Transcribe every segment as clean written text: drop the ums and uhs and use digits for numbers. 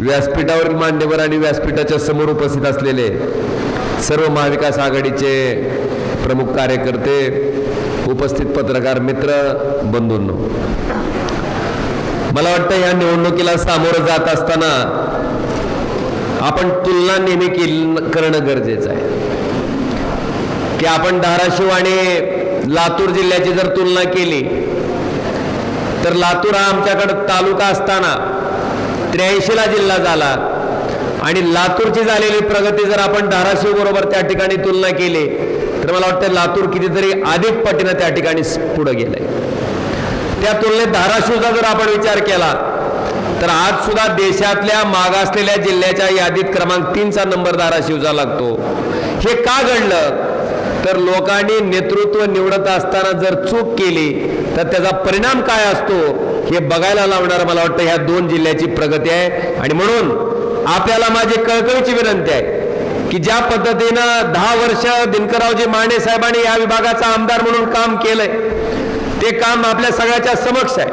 व्यासपीठावरील मान्यवर आणि व्यासपीठाच्या समोर उपस्थित असलेले सर्व महाविकास आघाडीचे प्रमुख कार्यकर्ते, उपस्थित पत्रकार मित्र, बंधूंनो, मला वाटतं या निवडणुकीला सामोरं जात असताना आपण तुलना नेहमी करणं गरजेचं आहे की आपण धाराशिव आणि लातूर जिल्ह्याची जर तुलना केली तर लातूर हा आमच्याकडे तालुका असताना 83 ला जिल्हा झाला आणि लातूरची झालेली प्रगती जर आपण धाराशिव बरोबर त्या ठिकाणी तुलना केली तर मला वाटतं लातूर कितीतरी अधिक पटीने त्या ठिकाणी पुढे गेलंय। त्या तुलनेत धाराशिवचा जर आपण विचार केला तर आज सुद्धा देशातल्या मागासलेल्या जिल्ह्याच्या यादीत क्रमांक 3 चा नंबर धाराशिवचा लागतो। हे का घडलं तर लोकांनी नेतृत्व निवडत असताना जर चूक केली तर त्याचा परिणाम काय असतो हे बघायला लावणार मला वाटतं ह्या 2 जिल्ह्याची प्रगती आहे। आणि म्हणून आपल्याला माझी कळकळीची विनंती आहे की ज्या पद्धतीनं 10 वर्ष दिनकररावजी माने साहेबांनी या विभागाचा आमदार म्हणून काम केलंय ते काम आपल्या सगळ्याच्या समक्ष आहे,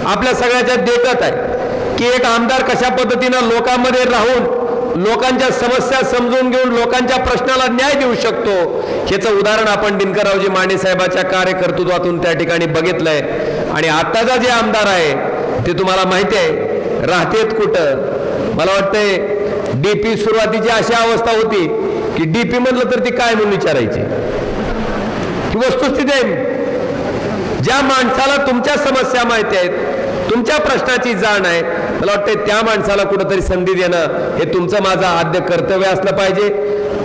आपल्या सगळ्याच्या देखत आहे की एक आमदार कशा पद्धतीनं लोकांमध्ये राहून लोकांच्या समस्या समजून घेऊन लोकांच्या प्रश्नाला न्याय देऊ शकतो याचं उदाहरण आपण दिनकररावजी माने साहेबांच्या कार्यकर्तृत्वातून त्या ठिकाणी बघितलंय। आणि आताचा जे आमदार आहे ते तुम्हाला माहिती आहे राहतेत कुठं। मला वाटतंय डीपी सुरुवातीची अशी अवस्था होती की डीपी म्हणलं तर ती काय म्हणून विचारायची, ही वस्तुस्थिती आहे। ज्या माणसाला तुमच्या समस्या माहिती आहेत, तुमच्या प्रश्नाची जाण आहे, मला वाटतं त्या माणसाला कुठेतरी संधी देणं हे तुमचं माझं आद्य कर्तव्य असलं पाहिजे।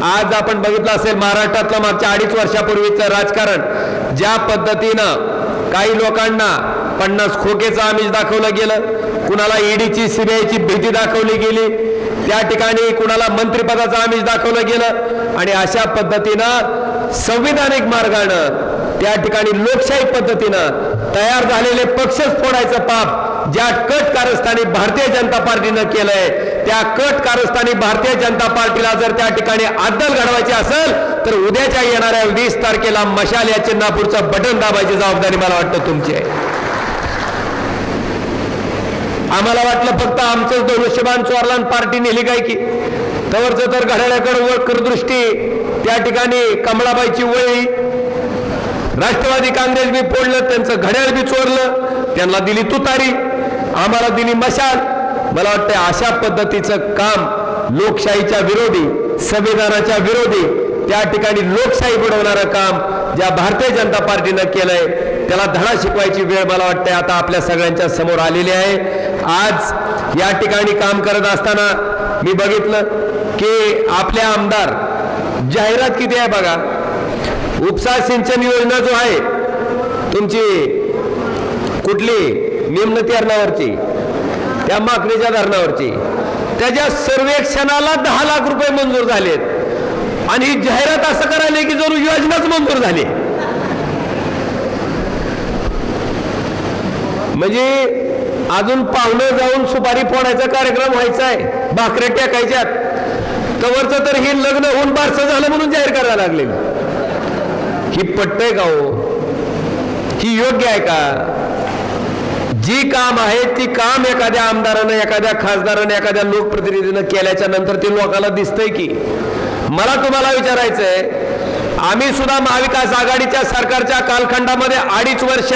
आज आपण बघितलं असेल महाराष्ट्रातलं मागच्या 2.5 वर्षापूर्वीचं राजकारण ज्या पद्धतीनं काही लोकांना 50 खोकेचं आमिष दाखवलं गेलं, कुणाला ईडीची सीबीआयची भीती दाखवली गेली, त्या ठिकाणी कुणाला मंत्रिपदाचं आमिष दाखवलं गेलं आणि अशा पद्धतीनं संविधानिक मार्गानं त्या ठिकाणी लोकशाही पद्धतीनं तयार झालेले पक्षच फोडायचं पाप ज्या कट कारस्थानी भारतीय जनता पार्टीनं केलंय त्या कट कारस्थानी भारतीय जनता पार्टीला जर त्या ठिकाणी अद्दल घडवायची असेल तर उद्याच्या येणाऱ्या 20 तारखेला मशाल या चिन्हापूरचं बटन दाबायची जबाबदारी मला वाटतं तुमची आहे। आम्हाला वाटलं फक्त आमचंच धनुष्यबाण चोरला पार्टी नेली काय की तवरचं तर घड्याळाकडे करदृष्टी त्या ठिकाणी कमळाबाईची वळी, राष्ट्रवादी काँग्रेस बी फोडलं, त्यांचं घड्याळ बी चोरलं, त्यांना दिली तुतारी, आम्हाला दिली मशाल। मला वाटतं अशा पद्धतीचं काम लोकशाहीच्या विरोधी, संविधानाच्या विरोधी, त्या ठिकाणी लोकशाही बुडवणारं काम ज्या भारतीय जनता पार्टीनं केलंय त्याला धडा शिकवायची वेळ मला वाटतं आता आपल्या सगळ्यांच्या समोर आलेली आहे। आज या ठिकाणी काम करत असताना मी बघितलं की आपले आमदार जाहिरात किती आहे बघा। उपसा सिंचन योजना जो आहे तुमची कुठली निम्न धरणावरची त्या माकणीच्या धरणावरची त्याच्या सर्वेक्षणाला 10 लाख रुपये मंजूर झालेत आणि ही जाहिरात असं करायला की जरूर योजनाच मंजूर झाली। म्हणजे अजून पाहुणं जाऊन सुपारी फोडायचा कार्यक्रम व्हायचा आहे, भाकऱ्या टेकायच्यात, तवरचं तर हे लग्न होऊन बारसं झालं म्हणून जाहीर करायला लागलेलं। ही पटतंय का हो? ही योग्य आहे का? जी काम आहे ती काम एखाद्या आमदारानं, एखाद्या खासदारानं, एखाद्या लोकप्रतिनिधीनं केल्याच्या नंतर ते लोकांना दिसतंय की। मला तुम्हाला विचारायचंय, आम्ही सुद्धा महाविकास आघाडीच्या सरकारच्या कालखंडामध्ये 2.5 वर्ष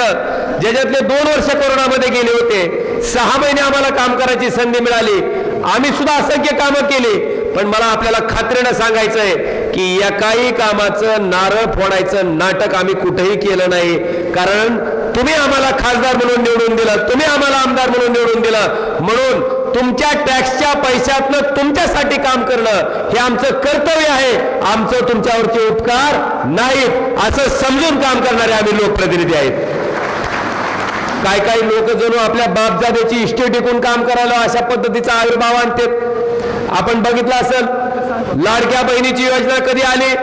ज्याच्यातले 2 वर्ष कोरोनामध्ये गेले होते, 6 महिने आम्हाला काम करायची संधी मिळाली, आम्ही सुद्धा असंख्य कामं केली। पण मला आपल्याला खात्रीनं सांगायचंय की या काही कामाचं नारळ फोडायचं नाटक आम्ही कुठेही केलं नाही, कारण तुम्ही आम्हाला खासदार म्हणून निवडून दिलं, तुम्ही आम्हाला आमदार म्हणून निवडून दिलं, म्हणून तुमच्या टॅक्सच्या पैशातनं तुमच्यासाठी काम करणं हे आमचं कर्तव्य आहे, आमचं तुमच्यावरचे उपकार नाहीत असं समजून काम करणारे आम्ही लोकप्रतिनिधी आहेत। काय काही लोक जणू आपल्या बापजाद्याची इष्टे टिकून काम करायला अशा पद्धतीचा आविर्भाव आणते। आपण बघितलं असेल लाडक्या बहिणीची योजना कधी आली,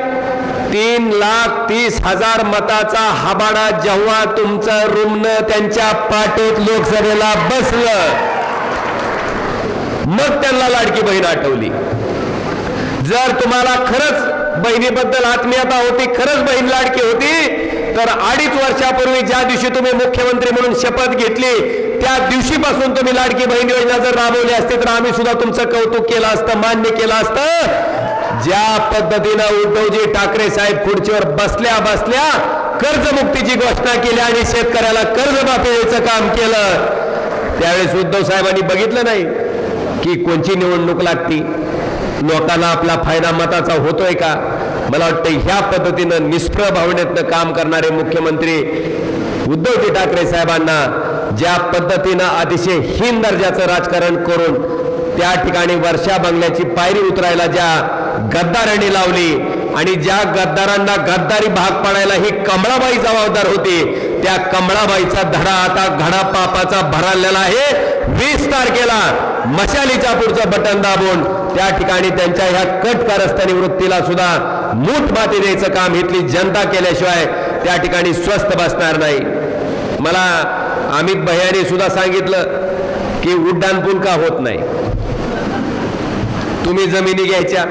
3,30,000 मताचा हबाडा जेव्हा तुमचं रुमणं त्यांच्या पाठीत लोकसभेला बसलं मग त्यांना लाडकी बहीण आठवली। जर तुम्हाला खरंच बहिणीबद्दल आत्मीयता होती, खरंच बहीण लाडकी होती तर 2.5 वर्षापूर्वी ज्या दिवशी तुम्ही मुख्यमंत्री म्हणून शपथ घेतली त्या दिवशीपासून तुम्ही लाडकी बहीण योजना जर राबवली असती तर आम्ही सुद्धा तुमचं कौतुक केलं असतं, मान्य केलं असतं. ज्या पद्धतीनं उद्धवजी ठाकरे साहेब खुर्चीवर बसल्या बसल्या कर्जमुक्तीची घोषणा केली आणि शेतकऱ्याला कर्जमाफीचं काम केलं, त्यावेळेस उद्धव साहेबांनी बघितलं नाही की कोणची निवडणूक लागती, लोकांना आपला फायदा मताचा होतोय का. मला वाटतं ह्या पद्धतीनं निष्प्रह भावनेतनं काम करणारे मुख्यमंत्री उद्धवजी ठाकरे साहेबांना ज्या पद्धतीनं अतिशय हीन दर्जाचं राजकारण करून त्या ठिकाणी वर्षा बंगल्याची पायरी उतरायला ज्या गद्दारांनी लावली आणि ज्या गद्दारांना गद्दारी भाग पाडायला ही कमळाबाई जबाबदार होती, त्या कमळाबाईचा धडा आता घडा पापाचा भरलेला आहे. 20 तारखेला मशालीच्या पुढचं बटन दाबून त्या ठिकाणी त्यांच्या ह्या कट कारस्थानी वृत्तीला सुद्धा मूठ माती द्यायचं काम इथली जनता केल्याशिवाय त्या ठिकाणी स्वस्थ बसणार नाही. मला अमित भैयाने सुद्धा सांगितलं की उड्डाणपूल का होत नाही. तुम्ही जमिनी घ्यायच्या,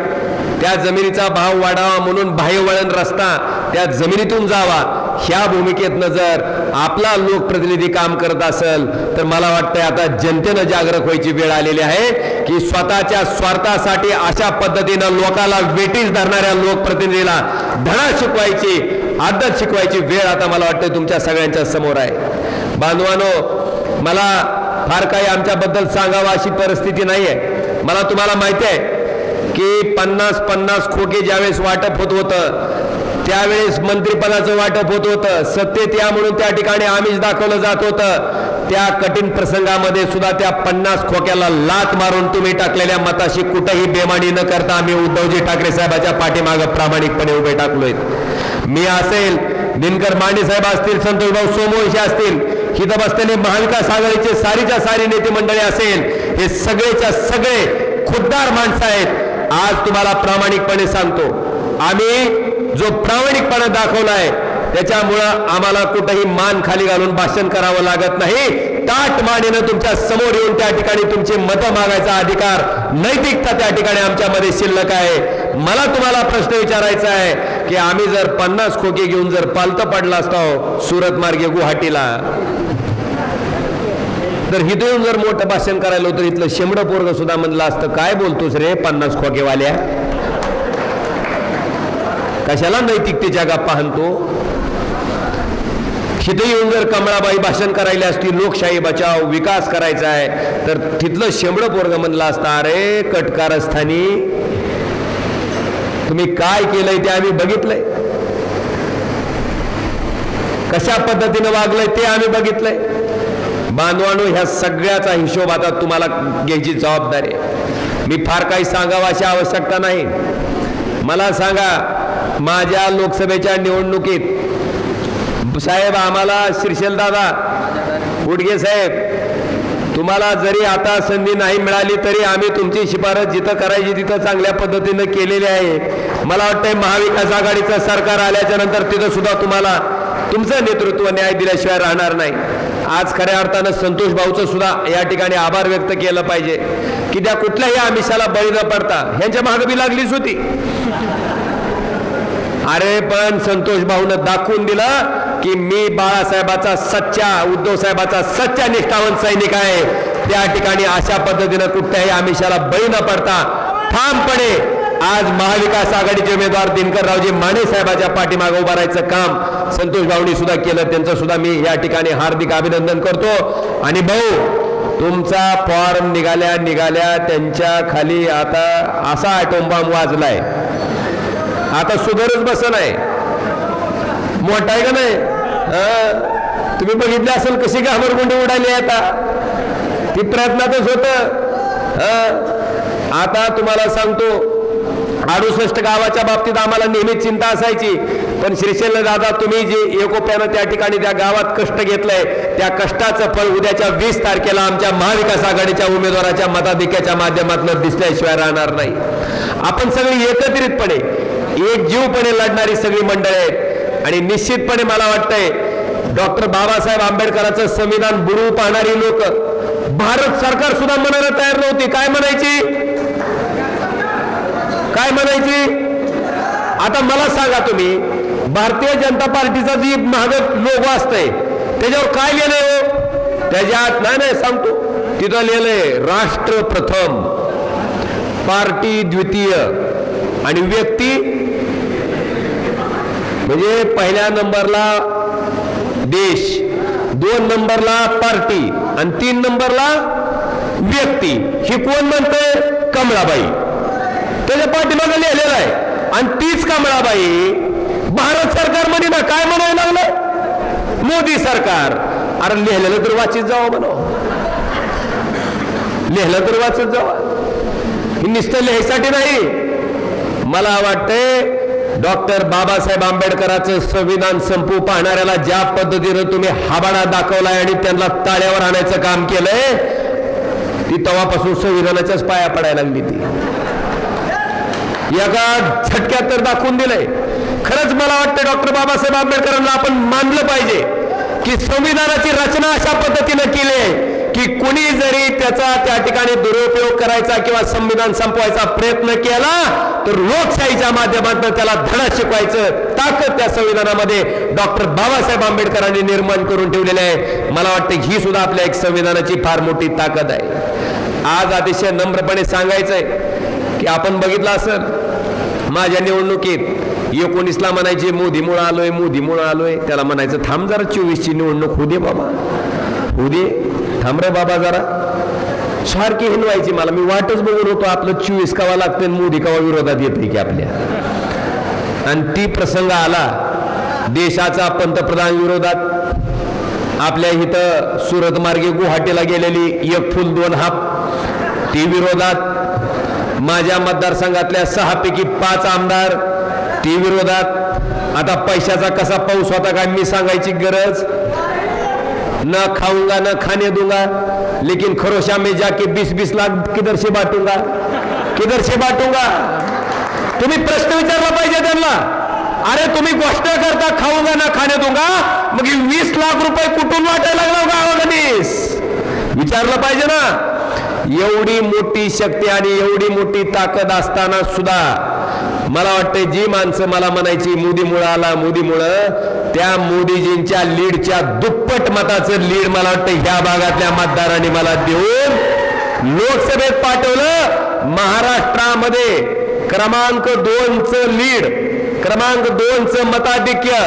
त्या जमिनीचा भाव वाढावा म्हणून बाह्यवळण रस्ता त्या जमिनीतून जावा, ह्या भूमिकेतनं जर आपला लोकप्रतिनिधी काम करत असेल तर मला वाटतंय आता जनतेनं जागरूक व्हायची वेळ आलेली आहे की स्वतःच्या स्वार्थासाठी अशा पद्धतीनं लोकाला वेटीस धरणाऱ्या लोकप्रतिनिधीला धडा शिकवायची, आदत शिकवायची वेळ आता मला वाटतंय तुमच्या सगळ्यांच्या समोर आहे. बांधवानो, मला फार काही आमच्याबद्दल सांगावं अशी परिस्थिती नाहीये. मला तुम्हाला माहिती आहे की 50-50 खोके ज्यावेळेस वाटप होत होतं त्यावेळेस मंत्रिपदाचं वाटप होत होतं, सत्तेत या म्हणून त्या ठिकाणी आमिष दाखवलं जात होतं. त्या कठीण प्रसंगामध्ये सुद्धा त्या 50 खोक्याला लात मारून तुम्ही टाकलेल्या मताशी कुठेही बेमानी न करता आम्ही उद्धवजी ठाकरे साहेबाच्या पाठीमागं प्रामाणिकपणे उभे टाकलोय. मी असेल, दिनकर मांडे साहेब असतील, संतोषभाऊ सोमवंशी असतील, इथं बसलेले महाविकास आघाडीचे सारीच्या सारी नेते मंडळी असेल, हे सगळेच्या सगळे खुद्दार माणसं आहेत. आज तुम्हाला प्रामाणिकपणे सांगतो, आम्ही जो प्रामाणिकपणा दाखवलाय त्याच्यामुळं आम्हाला कुठेही मान खाली घालून भाषण करावं लागत नाही. ताट मानेनं तुमच्या समोर येऊन त्या ठिकाणी तुमचे मतं मागायचा अधिकार, नैतिकता त्या ठिकाणी आमच्यामध्ये शिल्लक आहे. मला तुम्हाला प्रश्न विचारायचा आहे की आम्ही जर 50 खोके घेऊन जर पालतं पडला असतो सुरत मार्गे गुवाहाटीला, तर इथून जर मोठं भाषण करायला होतं इथलं शेंबडं पोरग सुद्धा म्हणलं असतं, काय बोलतोस रे 50 खोकेवाल्या, कशाला नैतिकतेच्या गप्पा हाणतो. तिथे येऊन जर कमळाबाई भाषण करायला असती, लोकशाही बचाव, विकास करायचा आहे, तर तिथलं शेंबडं पोरग म्हणलं असतं, अरे कटकारस्थानी तुम्ही काय केलंय ते आम्ही बघितलंय, कशा पद्धतीनं वागलंय ते आम्ही बघितलंय. बांधवानो, ह्या सगळ्याचा हिशोब आता तुम्हाला घ्यायची जबाबदारी आहे. मी फार काही सांगावं अशी आवश्यकता नाही. मला सांगा, माझ्या लोकसभेच्या निवडणुकीत साहेब आम्हाला श्रीशैलदादा उडगे साहेब, तुम्हाला जरी आता संधी नाही मिळाली तरी आम्ही तुमची शिफारस जिथं करायची तिथं चांगल्या पद्धतीनं केलेली आहे. मला वाटतंय महाविकास आघाडीचं सरकार आल्याच्या नंतर तिथं सुद्धा तुम्हाला तुमचं नेतृत्व न्याय दिल्याशिवाय राहणार नाही. आज खऱ्या अर्थानं संतोष भाऊचं सुद्धा या ठिकाणी आभार व्यक्त केलं पाहिजे की त्या कुठल्याही आमिषाला बळी न पडता ह्यांच्या मागे बी लागलीच होती. अरे पण संतोष भाऊनं दाखवून दिलं की मी बाळासाहेबाचा सच्चा, उद्धव साहेबाचा सच्चा निष्ठावंत सैनिक आहे. त्या ठिकाणी अशा पद्धतीनं कुठल्याही आमिषाला बळी न पडता ठामपणे आज महाविकास आघाडीचे उमेदवार दिनकररावजी माने साहेबाच्या पाठीमागे उभं राहायचं काम संतोष भाऊनी सुद्धा केलं. त्यांचं सुद्धा मी या ठिकाणी हार्दिक अभिनंदन करतो. आणि भाऊ, तुमचा फॉर्म निघाल्या त्यांच्या खाली आता असा ॲटोम बॉम्ब वाजलाय, आता सुधारच बसन आहे, मोठा आहे का नाही. तुम्ही बघितले असेल कशी घाबरगुंडी उडाली आता, ती प्रयत्नातच होत. आता तुम्हाला सांगतो, 68 गावाच्या बाबतीत आम्हाला नेहमीच चिंता असायची, पण श्रीशैल दादा तुम्ही जे एकोप्यानं त्या ठिकाणी त्या गावात कष्ट घेतलंय त्या कष्टाचं फळ उद्याच्या 20 तारखेला आमच्या महाविकास आघाडीच्या उमेदवाराच्या मताधिक्याच्या माध्यमातून दिसल्याशिवाय राहणार नाही. आपण सगळी एकत्रितपणे एकजीवपणे लढणारी सगळी मंडळी आहेत आणि निश्चितपणे मला वाटतंय डॉक्टर बाबासाहेब आंबेडकरांचं संविधान बुडवू पाहणारी लोक भारत सरकार सुद्धा म्हणायला तयार नव्हती. काय म्हणायची? आता मला सांगा तुम्ही, भारतीय जनता पार्टीचा जी महाग लोगो असतंय त्याच्यावर काय लिहिलंय हो? त्याच्यात नाही सांगतो, तिथं लिहिलंय राष्ट्र प्रथम, पार्टी द्वितीय आणि व्यक्ती म्हणजे पहिल्या नंबरला देश, 2 नंबरला पार्टी आणि 3 नंबरला व्यक्ती. ही कोण म्हणतंय? कमळाबाई. त्याच्या पाठीमागे लिहिलेलं आहे. आणि तीच कमळाबाई भारत सरकार म्हणे ना, काय म्हणायला लागलं? मोदी सरकार. अरे लिहिलेलं तर वाचित जावं म्हणा, लिहिलं तर वाचत जावा. नुसतं लिहायसाठी नाही. मला वाटतंय डॉक्टर बाबासाहेब आंबेडकरांचं संविधान संपू पाहणाऱ्याला ज्या पद्धतीनं तुम्ही हाबाडा दाखवलाय आणि त्यांना ताळ्यावर आणायचं काम केलंय, ती तेव्हापासून संविधानाच्याच पाया पडायला लागली. ती एका झटक्यात तर दाखवून दिलंय. खरंच मला वाटतं डॉक्टर बाबासाहेब आंबेडकरांना आपण मानलं पाहिजे की संविधानाची रचना अशा पद्धतीनं केली आहे की कुणी जरी त्याचा त्या ठिकाणी दुरुपयोग करायचा किंवा संविधान संपवायचा प्रयत्न केला तर लोकशाहीच्या माध्यमातून त्याला धडा शिकवायचं ताकद त्या संविधानामध्ये डॉक्टर बाबासाहेब आंबेडकरांनी निर्माण करून ठेवलेले आहे. मला वाटतं ही सुद्धा आपल्या एक संविधानाची फार मोठी ताकद आहे. आज अतिशय नम्रपणे सांगायचंय की आपण बघितलं असेल माझ्या निवडणुकीत 19ला म्हणायचे मोदीमुळे आलोय, मोदीमुळे आलोय. त्याला म्हणायचं थांब जरा 24ची निवडणूक होऊ दे बाबा, होऊ दे, थांब रे बाबा जरा. सारखी हिंडवायची मला, मी वाटच बघून होतो आपलं 24 कवा लागतं, मोदी कवा विरोधात येते की आपल्या. आणि ती प्रसंग आला देशाचा पंतप्रधान विरोधात. आपल्या इथं सुरत मार्गे गुवाहाटीला गेलेली 1 फूल 2 हाप ती विरोधात. माझ्या मतदारसंघातल्या 6 पैकी 5 आमदार ती विरोधात. आता पैशाचा कसा पाऊस होता काय मी सांगायची गरज. न खाऊंगा न खाने दूंगा, लेकिन खरोशा में जाके 20-20 लाख किधर से बांटूंगा, किधर से बांटूंगा. तुम्ही प्रश्न विचारला पाहिजे त्यांना. अरे तुम्ही गोष्ट करता खाऊंगा ना खाने दूंगा, मग 20 लाख रुपये कुठून वाटायला लागला गावागणीस? विचारलं पाहिजे ना. एवढी मोठी शक्ती आणि एवढी मोठी ताकद असताना सुद्धा मला वाटतं जी माणसं मला म्हणायची मोदीमुळे आला, मोदीमुळं, त्या मोदीजींच्या लीडच्या दुप्पट मताचं लीड मला वाटतं ह्या भागातल्या मतदारांनी मला देऊन लोकसभेत पाठवलं. महाराष्ट्रामध्ये क्रमांक 2चं लीड, क्रमांक 2चं मताधिक्य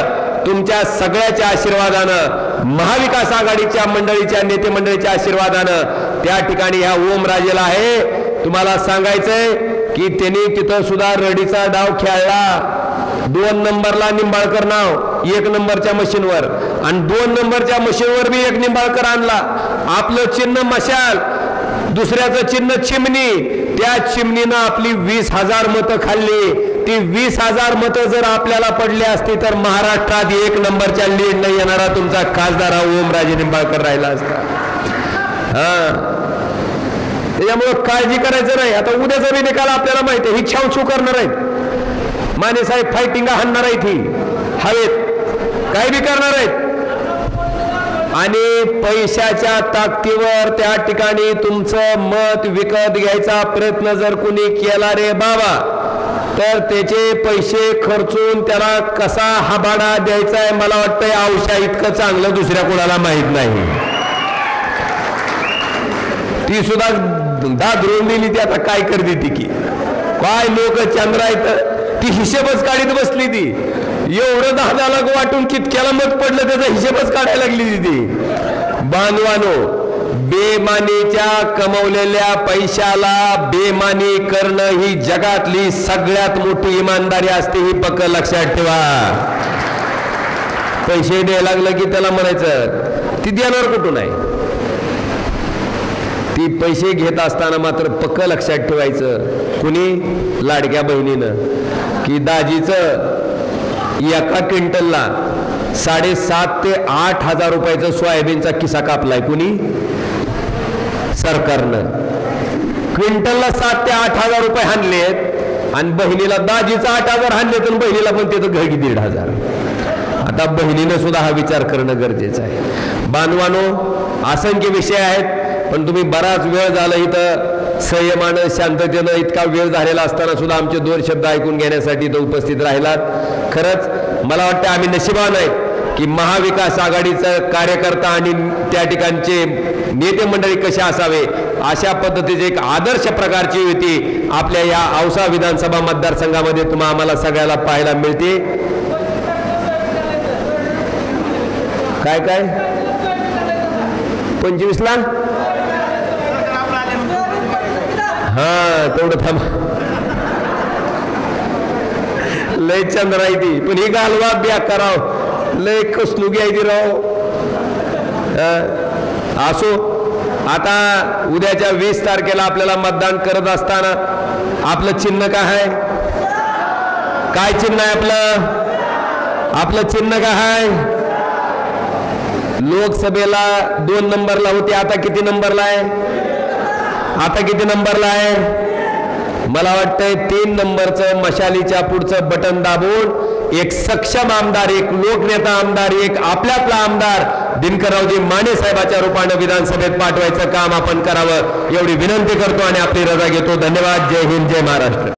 तुमच्या सगळ्याच्या आशीर्वादानं, महाविकास आघाडीच्या मंडळीच्या नेते मंडळीच्या आशीर्वादानं त्या ठिकाणी ह्या ओमराजेला आहे. तुम्हाला सांगायचंय की त्यांनी तिथं सुद्धा रडीचा डाव खेळला. 2 नंबरला निंबाळकर नाव 1 नंबरच्या मशीनवर आणि 2 नंबरच्या मशीनवर बी 1 निंबाळकर आणला. आपलं चिन्ह मशाल, दुसऱ्याचं चिन्ह चिमणी. त्या चिमणीनं आपली 20,000 मतं खाल्ली. ती 20,000 मतं जर आपल्याला पडली असती तर महाराष्ट्रात 1 नंबरच्या लीड न येणारा तुमचा खासदार हा ओमराजे निंबाळकर राहिला असता. त्याच्यामुळं काळजी करायचं नाही. आता उद्याचा बी निकाल आपल्याला माहिती आहे. ही छावछू करणार आहेत माने साहेब, फायटिंग हाणणार आहेत, ही हवेत काय बी करणार आहेत. आणि पैशाच्या ताकदीवर त्या ठिकाणी तुमचं मत विकत घ्यायचा प्रयत्न जर कुणी केला रे बाबा, तर त्याचे पैसे खर्चून त्याला कसा हाबाडा द्यायचा आहे मला वाटतंय औषा इतकं चांगलं दुसऱ्या कोणाला माहित नाही. ती सुद्धा दादरून दिली. ती आता काय करते ती की काय लोक चंद्र आहेत, ती हिशेबच काढीत बसली. ती एवढं 10 लाख वाटून कितक्याला मत पडलं त्याचा हिशेबच काढायला लागली. ती बांधवानो, बेमानीच्या कमवलेल्या पैशाला बेमानी करणं ही जगातली सगळ्यात मोठी इमानदारी असते. ही पक्क लक्षात ठेवा. पैसे द्यायला लागलं की त्याला म्हणायचं ती देणार कुठून आहे. ती पैसे घेत असताना मात्र पक्क लक्षात ठेवायचं कुणी लाडक्या बहिणीनं की दाजीचं एका क्विंटलला 7,500 ते 8,000 रुपयाचं सोयाबीनचा किस्सा कापलाय. कुणी? सरकारनं. क्विंटलला 7,000 ते 8,000 रुपये हाणलेत आणि बहिणीला दाजीचं 8,000 हाणले तर बहिणीला पण त्याचं घरी 1,500. आता बहिणीनं सुद्धा हा विचार करणं गरजेचं आहे. बांधवानो, असंख्य विषय आहेत पण तुम्ही बराच वेळ झाला इथं संयमानं शांततेनं इतका वेळ झालेला असताना सुद्धा आमचे 2 शब्द ऐकून घेण्यासाठी इथं उपस्थित राहिलात. खरंच मला वाटतं आम्ही नशिबान आहेत की महाविकास आघाडीचा कार्यकर्ता आणि त्या ठिकाणचे नेते मंडळी कसे असावे अशा पद्धतीचे एक आदर्श प्रकारची युती आपल्या या औसा विधानसभा मतदारसंघामध्ये आम्हाला सगळ्याला पाहायला मिळते। काय काय 25 ला हा तेवढं थांब लय चंद्र आहे ती पण ही गालवा ब्या कराव लय कसनुगी आहे ती राव। असो आता उद्याच्या 20 तारखेला आपल्याला मतदान करत असताना आपलं चिन्ह काय आहे? काय चिन्ह आहे आपलं चिन्ह काय आहे? लोकसभेला 2 नंबरला होती, आता किती नंबरला आहे? आता किती नंबरला आहे? मला वाटतंय 3 नंबरचं मशालीच्या पुढचं बटन दाबून एक सक्षम आमदार, एक लोकनेता आमदार, एक आपल्यातला आमदार दिनकररावजी माने साहेबाच्या रूपाने विधानसभेत पाठवायचं काम आपण करावं एवढी विनंती करतो आणि आपली रजा घेतो। धन्यवाद। जय हिंद, जय महाराष्ट्र।